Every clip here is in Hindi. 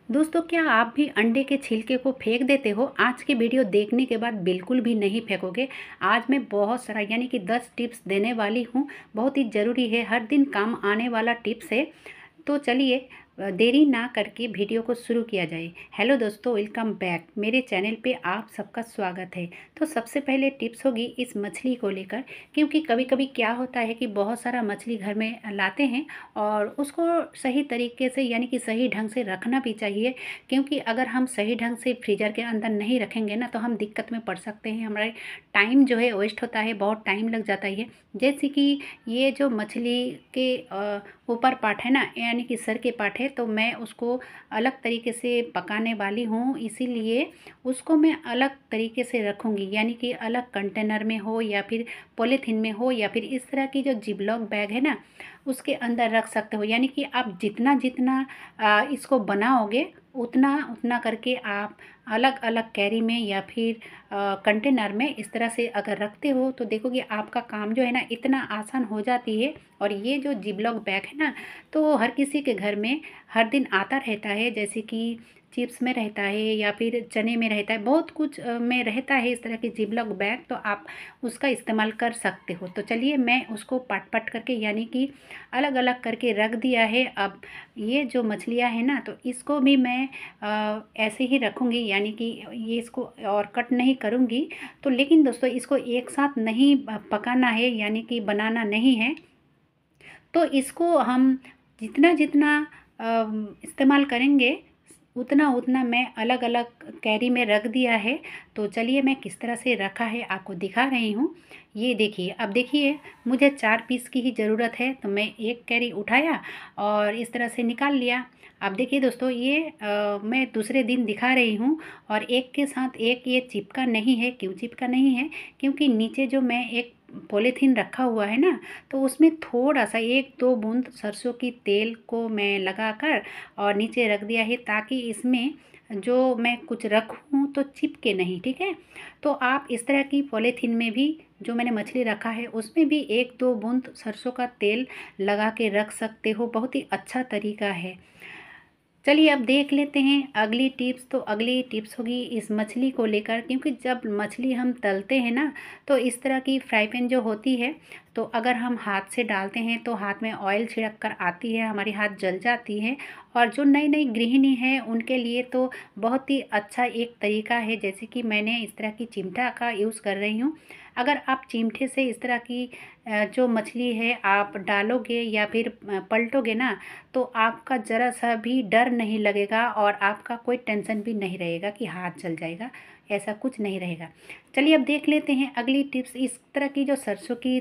दोस्तों, क्या आप भी अंडे के छिलके को फेंक देते हो? आज की वीडियो देखने के बाद बिल्कुल भी नहीं फेंकोगे। आज मैं बहुत सारा यानी कि 10 टिप्स देने वाली हूँ। बहुत ही ज़रूरी है, हर दिन काम आने वाला टिप्स है। तो चलिए देरी ना करके वीडियो को शुरू किया जाए। हेलो दोस्तों, वेलकम बैक। मेरे चैनल पे आप सबका स्वागत है। तो सबसे पहले टिप्स होगी इस मछली को लेकर, क्योंकि कभी कभी क्या होता है कि बहुत सारा मछली घर में लाते हैं और उसको सही तरीके से यानी कि सही ढंग से रखना भी चाहिए। क्योंकि अगर हम सही ढंग से फ्रीजर के अंदर नहीं रखेंगे ना, तो हम दिक्कत में पड़ सकते हैं। हमारे टाइम जो है वेस्ट होता है, बहुत टाइम लग जाता है। जैसे कि ये जो मछली के ऊपर पार्ट है ना, यानी कि सर के पार्ट है, तो मैं उसको अलग तरीके से पकाने वाली हूँ, इसीलिए उसको मैं अलग तरीके से रखूँगी। यानी कि अलग कंटेनर में हो या फिर पॉलीथीन में हो या फिर इस तरह की जो जिपलॉक बैग है ना, उसके अंदर रख सकते हो। यानी कि आप जितना जितना इसको बनाओगे उतना उतना करके आप अलग अलग कैरी में या फिर कंटेनर में इस तरह से अगर रखते हो, तो देखोगे आपका काम जो है ना इतना आसान हो जाती है। और ये जो जिपलॉक बैग है ना, तो हर किसी के घर में हर दिन आता रहता है। जैसे कि चिप्स में रहता है या फिर चने में रहता है, बहुत कुछ में रहता है इस तरह की जिपलॉक बैग, तो आप उसका इस्तेमाल कर सकते हो। तो चलिए मैं उसको पाट पाट करके यानी कि अलग अलग करके रख दिया है। अब ये जो मछलियाँ हैं ना, तो इसको भी मैं ऐसे ही रखूँगी, यानी कि ये इसको और कट नहीं करूँगी। तो लेकिन दोस्तों, इसको एक साथ नहीं पकाना है, यानी कि बनाना नहीं है। तो इसको हम जितना जितना इस्तेमाल करेंगे उतना उतना मैं अलग अलग कैरी में रख दिया है। तो चलिए मैं किस तरह से रखा है आपको दिखा रही हूँ। ये देखिए, अब देखिए मुझे 4 पीस की ही ज़रूरत है, तो मैं एक कैरी उठाया और इस तरह से निकाल लिया। अब देखिए दोस्तों, ये मैं दूसरे दिन दिखा रही हूँ और एक के साथ एक ये चिपका नहीं है। क्यों चिपका नहीं है? क्योंकि नीचे जो मैं एक पॉलीथीन रखा हुआ है ना, तो उसमें थोड़ा सा 1-2 बूंद सरसों की तेल को मैं लगाकर और नीचे रख दिया है, ताकि इसमें जो मैं कुछ रखूँ तो चिपके नहीं। ठीक है, तो आप इस तरह की पॉलीथीन में भी जो मैंने मछली रखा है उसमें भी 1-2 बूंद सरसों का तेल लगा के रख सकते हो। बहुत ही अच्छा तरीका है। चलिए अब देख लेते हैं अगली टिप्स। तो अगली टिप्स होगी इस मछली को लेकर, क्योंकि जब मछली हम तलते हैं ना, तो इस तरह की फ्राई पैन जो होती है, तो अगर हम हाथ से डालते हैं तो हाथ में ऑयल छिड़क कर आती है, हमारी हाथ जल जाती है। और जो नई नई गृहिणी है उनके लिए तो बहुत ही अच्छा एक तरीका है। जैसे कि मैंने इस तरह की चिमटा का यूज़ कर रही हूँ। अगर आप चिमटे से इस तरह की जो मछली है आप डालोगे या फिर पलटोगे ना, तो आपका ज़रा सा भी डर नहीं लगेगा और आपका कोई टेंशन भी नहीं रहेगा कि हाथ जल जाएगा, ऐसा कुछ नहीं रहेगा। चलिए अब देख लेते हैं अगली टिप्स। इस तरह की जो सरसों की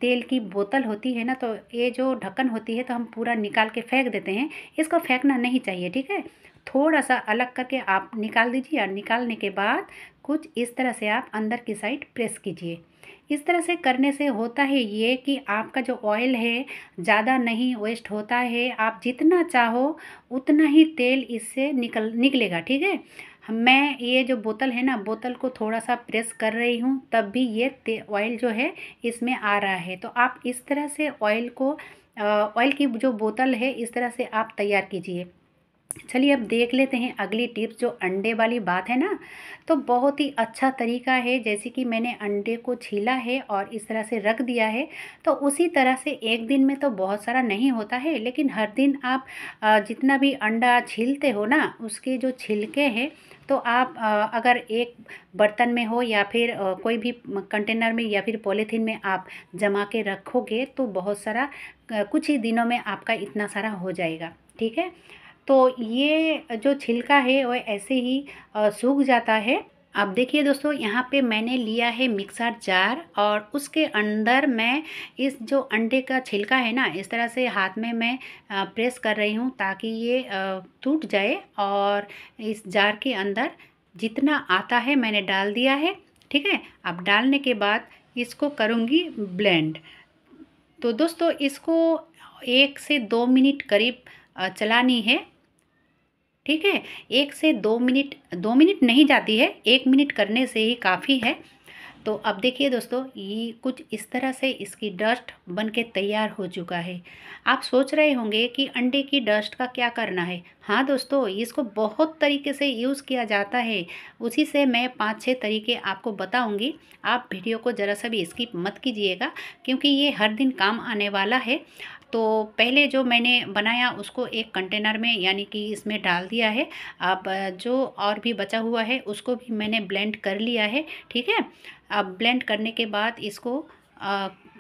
तेल की बोतल होती है ना, तो ये जो ढक्कन होती है तो हम पूरा निकाल के फेंक देते हैं। इसको फेंकना नहीं चाहिए, ठीक है। थोड़ा सा अलग करके आप निकाल दीजिए और निकालने के बाद कुछ इस तरह से आप अंदर की साइड प्रेस कीजिए। इस तरह से करने से होता है ये कि आपका जो ऑयल है ज़्यादा नहीं वेस्ट होता है। आप जितना चाहो उतना ही तेल इससे निकलेगा, ठीक है। मैं ये जो बोतल है ना, बोतल को थोड़ा सा प्रेस कर रही हूँ, तब भी ये ऑयल जो है इसमें आ रहा है। तो आप इस तरह से ऑयल को ऑयल की जो बोतल है इस तरह से आप तैयार कीजिए। चलिए अब देख लेते हैं अगली टिप्स, जो अंडे वाली बात है ना, तो बहुत ही अच्छा तरीका है। जैसे कि मैंने अंडे को छीला है और इस तरह से रख दिया है, तो उसी तरह से एक दिन में तो बहुत सारा नहीं होता है, लेकिन हर दिन आप जितना भी अंडा छीलते हो ना, उसके जो छिलके हैं, तो आप अगर एक बर्तन में हो या फिर कोई भी कंटेनर में या फिर पॉलीथीन में आप जमा के रखोगे, तो बहुत सारा कुछ ही दिनों में आपका इतना सारा हो जाएगा, ठीक है। तो ये जो छिलका है वो ऐसे ही सूख जाता है। अब देखिए दोस्तों, यहाँ पे मैंने लिया है मिक्सर जार और उसके अंदर मैं इस जो अंडे का छिलका है ना, इस तरह से हाथ में मैं प्रेस कर रही हूँ, ताकि ये टूट जाए। और इस जार के अंदर जितना आता है मैंने डाल दिया है, ठीक है। अब डालने के बाद इसको करूँगी ब्लेंड। तो दोस्तों, इसको 1 से 2 मिनट करीब चलानी है, ठीक है। 1 से 2 मिनट, 2 मिनट नहीं जाती है, 1 मिनट करने से ही काफ़ी है। तो अब देखिए दोस्तों, ये कुछ इस तरह से इसकी डस्ट बन के तैयार हो चुका है। आप सोच रहे होंगे कि अंडे की डस्ट का क्या करना है। हाँ दोस्तों, इसको बहुत तरीके से यूज़ किया जाता है। उसी से मैं 5-6 तरीके आपको बताऊंगी। आप वीडियो को ज़रा सा भी स्किप मत कीजिएगा, क्योंकि ये हर दिन काम आने वाला है। तो पहले जो मैंने बनाया उसको एक कंटेनर में यानी कि इसमें डाल दिया है। अब जो और भी बचा हुआ है उसको भी मैंने ब्लेंड कर लिया है। ठीक है। अब ब्लेंड करने के बाद इसको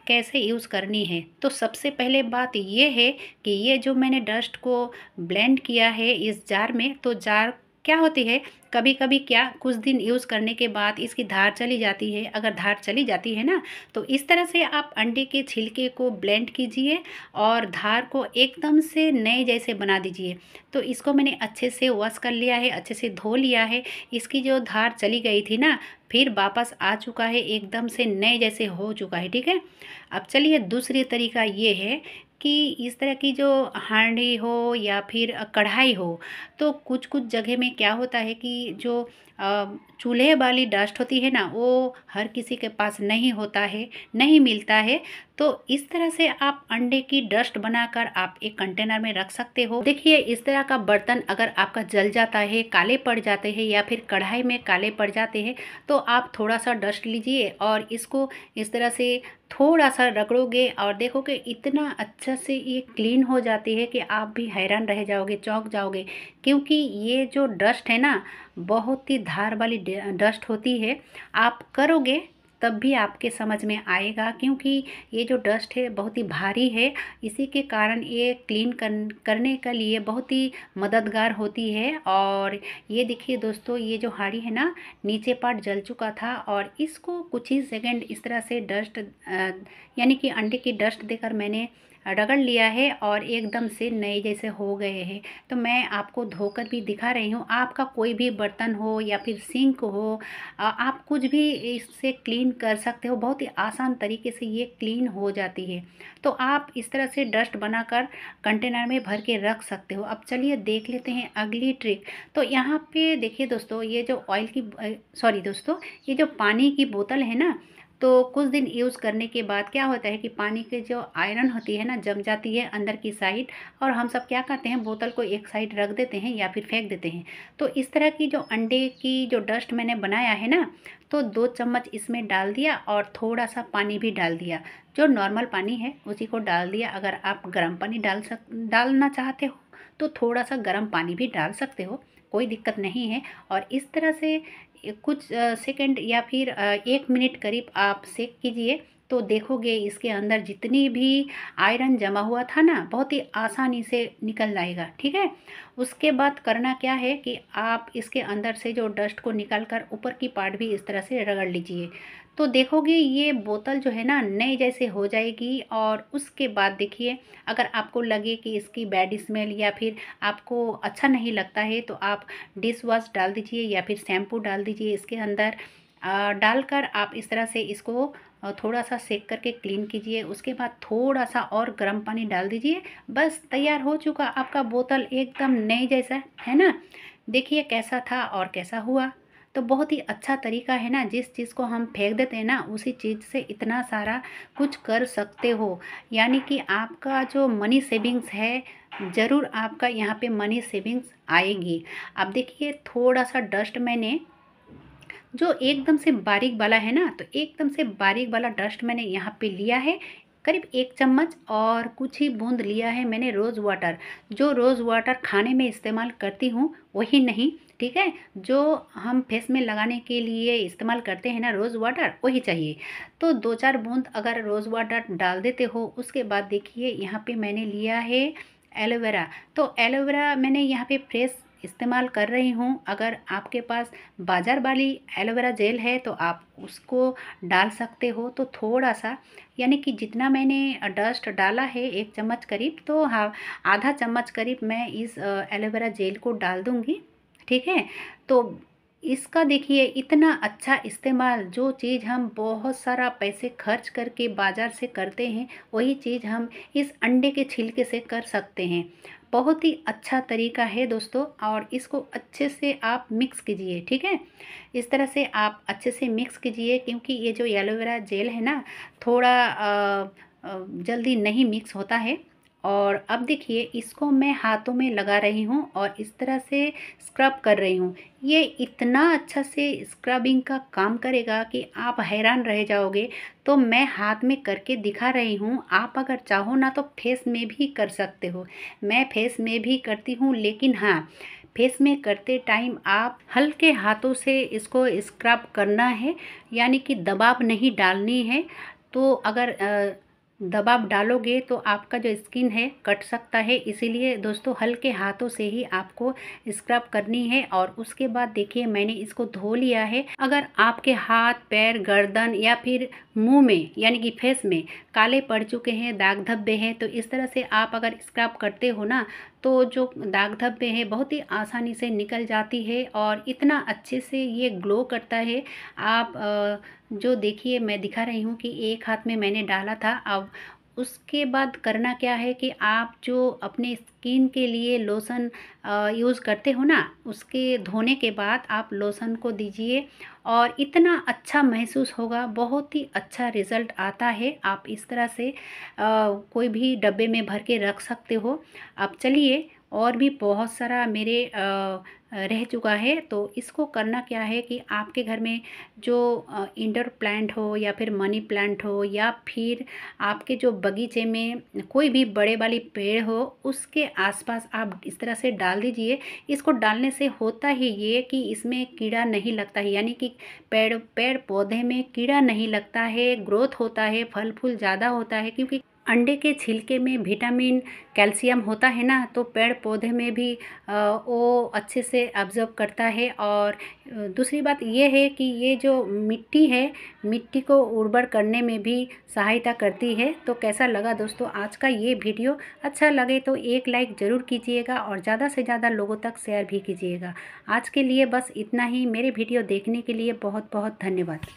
कैसे यूज़ करनी है, तो सबसे पहले बात ये है कि ये जो मैंने डस्ट को ब्लेंड किया है इस जार में, तो जार क्या होती है, कभी कभी क्या कुछ दिन यूज़ करने के बाद इसकी धार चली जाती है। अगर धार चली जाती है ना, तो इस तरह से आप अंडे के छिलके को ब्लेंड कीजिए और धार को एकदम से नए जैसे बना दीजिए। तो इसको मैंने अच्छे से वॉश कर लिया है, अच्छे से धो लिया है। इसकी जो धार चली गई थी ना, फिर वापस आ चुका है, एकदम से नए जैसे हो चुका है। ठीक है। अब चलिए, दूसरी तरीका ये है कि इस तरह की जो हांडी हो या फिर कढ़ाई हो, तो कुछ कुछ जगह में क्या होता है कि जो चूल्हे वाली डस्ट होती है ना, वो हर किसी के पास नहीं होता है, नहीं मिलता है। तो इस तरह से आप अंडे की डस्ट बनाकर आप एक कंटेनर में रख सकते हो। देखिए, इस तरह का बर्तन अगर आपका जल जाता है, काले पड़ जाते हैं या फिर कढ़ाई में काले पड़ जाते हैं, तो आप थोड़ा सा डस्ट लीजिए और इसको इस तरह से थोड़ा सा रगड़ोगे और देखोगे इतना अच्छा से ये क्लीन हो जाती है कि आप भी हैरान रह जाओगे, चौंक जाओगे। क्योंकि ये जो डस्ट है ना, बहुत ही धार वाली डस्ट होती है। आप करोगे तब भी आपके समझ में आएगा, क्योंकि ये जो डस्ट है बहुत ही भारी है। इसी के कारण ये क्लीन करने के लिए बहुत ही मददगार होती है। और ये देखिए दोस्तों, ये जो हांडी है ना, नीचे पार्ट जल चुका था और इसको कुछ ही सेकंड इस तरह से डस्ट यानी कि अंडे की डस्ट देकर मैंने रगड़ लिया है और एकदम से नए जैसे हो गए हैं। तो मैं आपको धोकर भी दिखा रही हूँ। आपका कोई भी बर्तन हो या फिर सिंक हो, आप कुछ भी इससे क्लीन कर सकते हो। बहुत ही आसान तरीके से ये क्लीन हो जाती है। तो आप इस तरह से डस्ट बनाकर कंटेनर में भर के रख सकते हो। अब चलिए देख लेते हैं अगली ट्रिक। तो यहाँ पे देखिए दोस्तों, ये जो ऑयल की सॉरी दोस्तों, ये जो पानी की बोतल है ना, तो कुछ दिन यूज़ करने के बाद क्या होता है कि पानी की जो आयरन होती है ना, जम जाती है अंदर की साइड। और हम सब क्या करते हैं, बोतल को एक साइड रख देते हैं या फिर फेंक देते हैं। तो इस तरह की जो अंडे की जो डस्ट मैंने बनाया है ना, तो 2 चम्मच इसमें डाल दिया और थोड़ा सा पानी भी डाल दिया। जो नॉर्मल पानी है उसी को डाल दिया। अगर आप गर्म पानी डालना चाहते हो तो थोड़ा सा गर्म पानी भी डाल सकते हो, कोई दिक्कत नहीं है। और इस तरह से कुछ सेकंड या फिर 1 मिनट करीब आप सेक कीजिए, तो देखोगे इसके अंदर जितनी भी आयरन जमा हुआ था ना, बहुत ही आसानी से निकल जाएगा। ठीक है। उसके बाद करना क्या है कि आप इसके अंदर से जो डस्ट को निकाल कर ऊपर की पार्ट भी इस तरह से रगड़ लीजिए। तो देखोगे ये बोतल जो है ना, नए जैसे हो जाएगी। और उसके बाद देखिए, अगर आपको लगे कि इसकी बैड स्मेल या फिर आपको अच्छा नहीं लगता है, तो आप डिश वॉश डाल दीजिए या फिर शैम्पू डाल दीजिए इसके अंदर। डालकर आप इस तरह से इसको थोड़ा सा सेक करके क्लीन कीजिए। उसके बाद थोड़ा सा और गर्म पानी डाल दीजिए। बस तैयार हो चुका आपका बोतल, एकदम नए जैसा, है ना। देखिए कैसा था और कैसा हुआ। तो बहुत ही अच्छा तरीका है ना, जिस चीज़ को हम फेंक देते हैं ना, उसी चीज़ से इतना सारा कुछ कर सकते हो। यानी कि आपका जो मनी सेविंग्स है, ज़रूर आपका यहाँ पे मनी सेविंग्स आएगी। अब देखिए, थोड़ा सा डस्ट मैंने जो एकदम से बारीक वाला है ना, तो एकदम से बारीक वाला डस्ट मैंने यहाँ पे लिया है, करीब 1 चम्मच। और कुछ ही बूंद लिया है मैंने रोज़ वाटर। जो रोज़ वाटर खाने में इस्तेमाल करती हूँ वही नहीं, ठीक है। जो हम फेस में लगाने के लिए इस्तेमाल करते हैं ना रोज़ वाटर, वही चाहिए। तो 2-4 बूंद अगर रोज़ वाटर डाल देते हो। उसके बाद देखिए, यहाँ पे मैंने लिया है एलोवेरा। तो एलोवेरा मैंने यहाँ पे फ्रेश इस्तेमाल कर रही हूँ। अगर आपके पास बाज़ार वाली एलोवेरा जेल है तो आप उसको डाल सकते हो। तो थोड़ा सा, यानी कि जितना मैंने डस्ट डाला है 1 चम्मच करीब, तो हाँ, आधा चम्मच करीब मैं इस एलोवेरा जेल को डाल दूँगी। ठीक है। तो इसका देखिए इतना अच्छा इस्तेमाल, जो चीज़ हम बहुत सारा पैसे खर्च करके बाज़ार से करते हैं, वही चीज़ हम इस अंडे के छिलके से कर सकते हैं। बहुत ही अच्छा तरीका है दोस्तों, और इसको अच्छे से आप मिक्स कीजिए, ठीक है। इस तरह से आप अच्छे से मिक्स कीजिए, क्योंकि ये जो एलोवेरा जेल है ना, थोड़ा जल्दी नहीं मिक्स होता है। और अब देखिए इसको मैं हाथों में लगा रही हूँ और इस तरह से स्क्रब कर रही हूँ। ये इतना अच्छा से स्क्रबिंग का काम करेगा कि आप हैरान रह जाओगे। तो मैं हाथ में करके दिखा रही हूँ, आप अगर चाहो ना तो फेस में भी कर सकते हो। मैं फेस में भी करती हूँ, लेकिन हाँ, फेस में करते टाइम आप हल्के हाथों से इसको स्क्रब करना है, यानी कि दबाव नहीं डालनी है। तो अगर दबाव डालोगे तो आपका जो स्किन है कट सकता है, इसीलिए दोस्तों हल्के हाथों से ही आपको स्क्रब करनी है। और उसके बाद देखिए मैंने इसको धो लिया है। अगर आपके हाथ, पैर, गर्दन या फिर मुंह में यानी कि फेस में काले पड़ चुके हैं, दाग धब्बे हैं, तो इस तरह से आप अगर स्क्रब करते हो ना, तो जो दाग धब्बे हैं बहुत ही आसानी से निकल जाती है और इतना अच्छे से ये ग्लो करता है। आप जो देखिए मैं दिखा रही हूँ कि एक हाथ में मैंने डाला था। अब उसके बाद करना क्या है कि आप जो अपने स्किन के लिए लोशन यूज़ करते हो ना, उसके धोने के बाद आप लोशन को दीजिए और इतना अच्छा महसूस होगा, बहुत ही अच्छा रिज़ल्ट आता है। आप इस तरह से कोई भी डब्बे में भर के रख सकते हो। अब चलिए, और भी बहुत सारा मेरे रह चुका है। तो इसको करना क्या है कि आपके घर में जो इंडोर प्लांट हो या फिर मनी प्लांट हो, या फिर आपके जो बगीचे में कोई भी बड़े वाली पेड़ हो, उसके आसपास आप इस तरह से डाल दीजिए। इसको डालने से होता ही ये कि इसमें कीड़ा नहीं लगता है, यानी कि पेड़ पौधे में कीड़ा नहीं लगता है, ग्रोथ होता है, फल फूल ज़्यादा होता है। क्योंकि अंडे के छिलके में विटामिन, कैल्शियम होता है ना, तो पेड़ पौधे में भी वो अच्छे से ऑब्जर्व करता है। और दूसरी बात ये है कि ये जो मिट्टी है, मिट्टी को उर्वर करने में भी सहायता करती है। तो कैसा लगा दोस्तों आज का ये वीडियो? अच्छा लगे तो एक लाइक ज़रूर कीजिएगा और ज़्यादा से ज़्यादा लोगों तक शेयर भी कीजिएगा। आज के लिए बस इतना ही। मेरे वीडियो देखने के लिए बहुत बहुत धन्यवाद।